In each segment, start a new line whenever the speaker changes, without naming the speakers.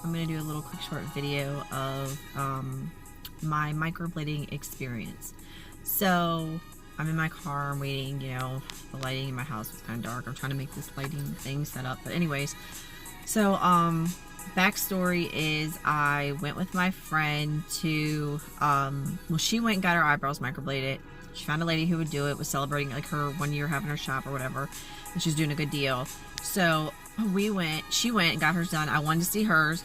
I'm going to do a little quick short video of my microblading experience. So I'm in my car, I'm waiting, you know, the lighting in my house was kind of dark. I'm trying to make this lighting thing set up. But anyways, so backstory is I went with my friend to, well, she went and got her eyebrows microbladed. She found a lady who would do it, was celebrating like her 1 year having her shop or whatever, and she's doing a good deal. So she went and got hers done. I wanted to see hers,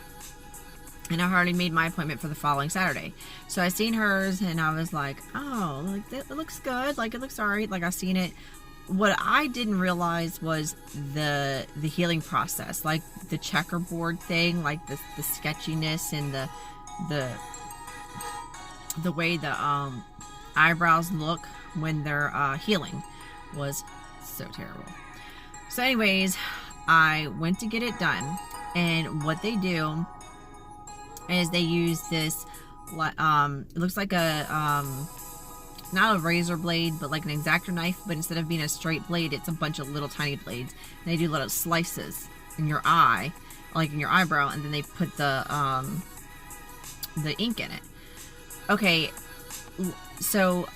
and I already made my appointment for the following Saturday. So I seen hers, and I was like, oh, like it looks good, like it looks alright, like I seen it. What I didn't realize was the healing process, like the checkerboard thing, like the sketchiness and the way the eyebrows look when they're healing was so terrible. So anyways, I went to get it done, and what they do is they use this it looks like a not a razor blade, but like an X-Acto knife, but instead of being a straight blade, it's a bunch of little tiny blades, and they do little slices in your eye, like in your eyebrow, and then they put the ink in it. Okay, so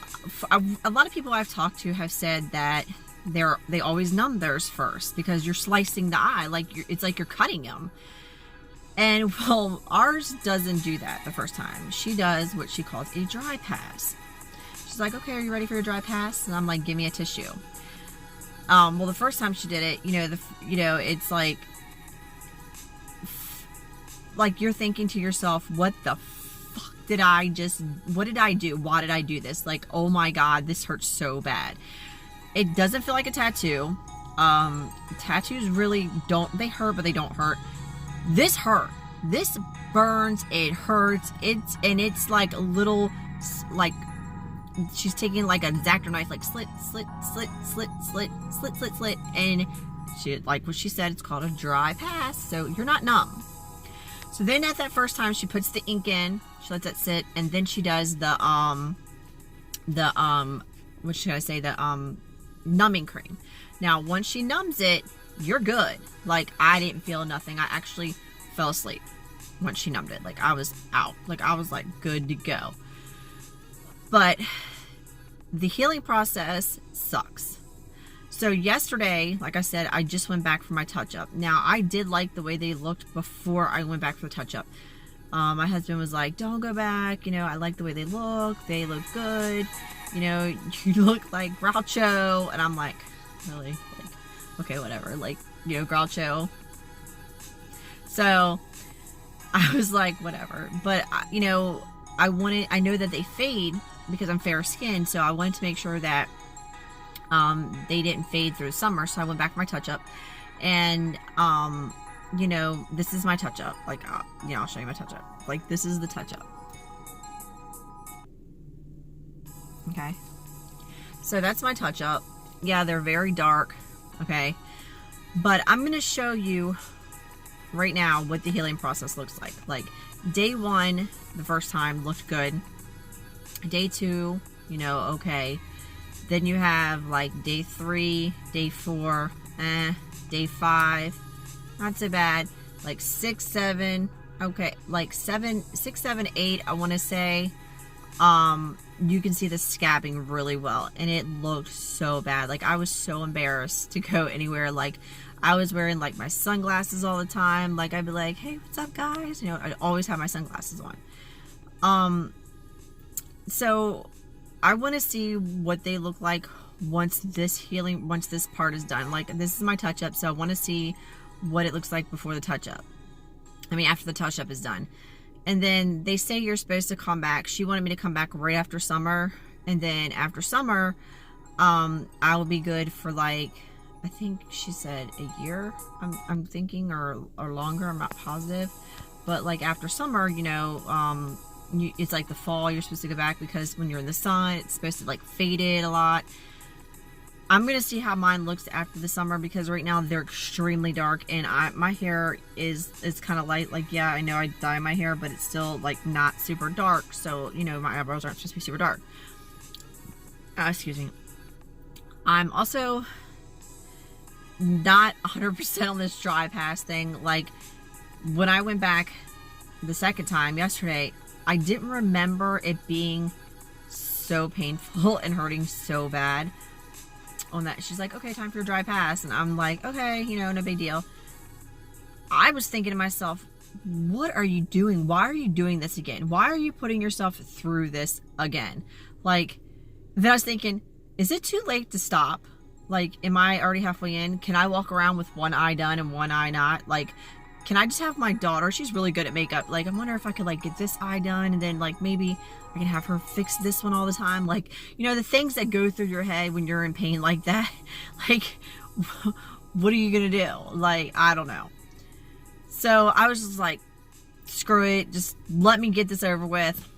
a lot of people I've talked to have said that they always numb theirs first because you're slicing the eye, like it's like you're cutting them. And well, ours doesn't do that the first time. She does what she calls a dry pass. She's like, okay, are you ready for your dry pass? And I'm like, give me a tissue. Well, the first time she did it, it's like you're thinking to yourself, what the fuck what did I do? Why did I do this? Like, oh my God, this hurts so bad. It doesn't feel like a tattoo. Tattoos really they hurt, but they don't hurt. This hurt. This burns. It hurts. It's like a little, like, she's taking like a X-Acto knife, like slit, and she, like what she said, it's called a dry pass, so you're not numb. So then at that first time, she puts the ink in, she lets that sit, and then she does the what should I say, the numbing cream. Now, once she numbs it, you're good. Like, I didn't feel nothing. I actually fell asleep once she numbed it. Like, I was out. Like, I was like good to go. But the healing process sucks. So yesterday, like I said, I just went back for my touch-up. Now, I did like the way they looked before I went back for the touch-up. My husband was like, don't go back. You know, I like the way they look. They look good. You know, you look like Groucho. And I'm like, really? Like, okay, whatever. Like, you know, Groucho. So I was like, whatever. But, you know, I know that they fade because I'm fair skinned. So I wanted to make sure that they didn't fade through the summer. So I went back for my touch-up. And, you know, this is my touch-up. Like, you know, I'll show you my touch-up. Like, this is the touch-up. Okay. So that's my touch-up. Yeah, they're very dark. Okay. But I'm going to show you right now what the healing process looks like. Like, day 1, the first time, looked good. Day 2, you know, okay. Then you have, like, day 3, day 4, day 5, not so bad. Like, 6, 7, okay. Like, 6, 7, 8, I want to say, you can see the scabbing really well, and it looked so bad. Like, I was so embarrassed to go anywhere. Like, I was wearing like my sunglasses all the time. Like, I'd be like, hey, what's up, guys? You know, I'd always have my sunglasses on. So I want to see what they look like once this part is done. Like, this is my touch-up, so I want to see what it looks like before the touch-up. I mean, after the touch-up is done. And then they say you're supposed to come back. She wanted me to come back right after summer. And then after summer, I will be good for, like, I think she said a year, I'm thinking, or longer. I'm not positive. But, like, after summer, you know, it's like the fall you're supposed to go back, because when you're in the sun, it's supposed to, like, fade it a lot. I'm going to see how mine looks after the summer, because right now they're extremely dark, and my hair is kind of light. Like, yeah, I know I dye my hair, but it's still, like, not super dark. So, you know, my eyebrows aren't supposed to be super dark. Excuse me. I'm also not 100% on this dry pass thing. Like, when I went back the second time yesterday, I didn't remember it being so painful and hurting so bad on that. She's like, okay, time for your dry pass. And I'm like, okay, you know, no big deal. I was thinking to myself, what are you doing? Why are you doing this again? Why are you putting yourself through this again? Like, then I was thinking, is it too late to stop? Like, am I already halfway in? Can I walk around with one eye done and one eye not? Like, can I just have my daughter? She's really good at makeup. Like, I wonder if I could, like, get this eye done and then, like, maybe I can have her fix this one all the time. Like, you know, the things that go through your head when you're in pain like that. Like, what are you gonna do? Like, I don't know. So I was just like, screw it. Just let me get this over with.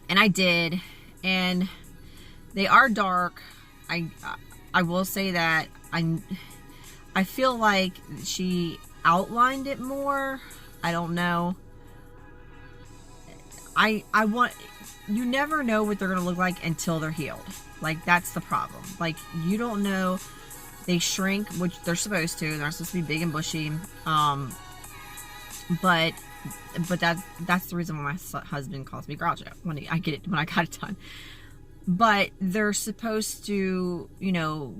And I did. And they are dark. I will say that I feel like she outlined it more. I don't know. I want, you never know what they're going to look like until they're healed. Like, that's the problem. Like, you don't know. They shrink, which they're supposed to. They're not supposed to be big and bushy. But that's the reason why my husband calls me Groucho when I got it done. But they're supposed to, you know,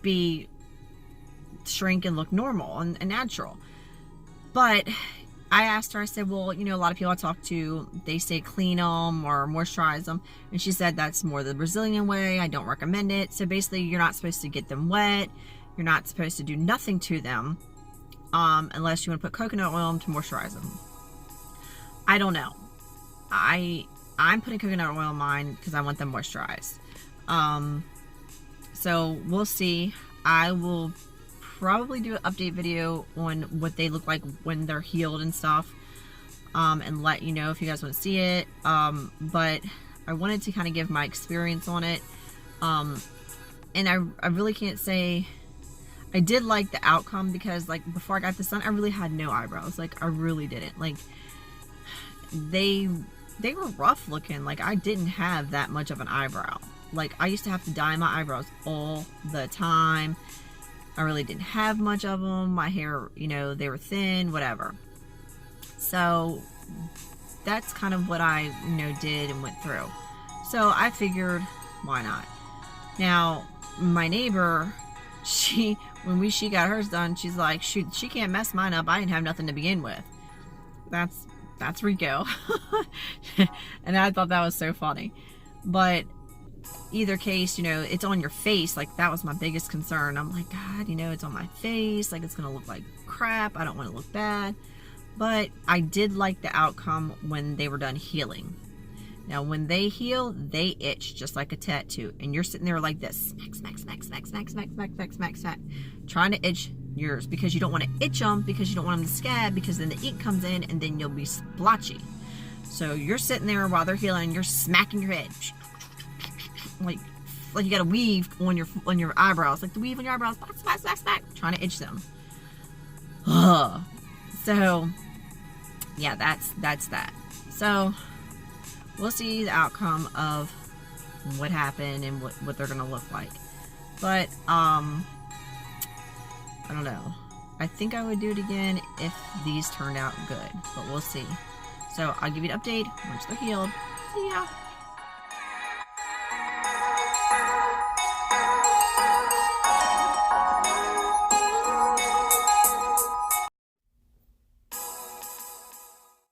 be shrink and look normal and natural. But I asked her, I said, well, you know, a lot of people I talk to, they say clean them or moisturize them. And she said that's more the Brazilian way. I don't recommend it. So basically, you're not supposed to get them wet. You're not supposed to do nothing to them unless you want to put coconut oil on to moisturize them. I don't know. I'm putting coconut oil on mine because I want them moisturized. So we'll see. I will probably do an update video on what they look like when they're healed and stuff, and let you know if you guys want to see it. But I wanted to kind of give my experience on it, and I really can't say I did like the outcome, because like before I got this done, I really had no eyebrows. Like, I really didn't. Like, they were rough looking. Like, I didn't have that much of an eyebrow. Like, I used to have to dye my eyebrows all the time. I really didn't have much of them. My hair, you know, they were thin, whatever. So that's kind of what I, you know, did and went through. So I figured, why not? Now, my neighbor, when she got hers done, she's like, shoot, she can't mess mine up. I didn't have nothing to begin with. That's Rico. And I thought that was so funny. But either case, you know, it's on your face. Like, that was my biggest concern. I'm like, God, you know, it's on my face. Like, it's gonna look like crap. I don't want to look bad. But I did like the outcome when they were done healing. Now, when they heal, they itch just like a tattoo. And you're sitting there like this, smack, trying to itch yours, because you don't want to itch them, because you don't want them to scab, because then the ink comes in and then you'll be splotchy. So you're sitting there while they're healing, you're smacking your head. Like you got to weave on your eyebrows. Like the weave on your eyebrows, smack, trying to itch them. So, yeah, that's that. So, we'll see the outcome of what happened and what they're gonna look like. But I don't know. I think I would do it again if these turned out good, but we'll see. So I'll give you an update once they're healed. See ya.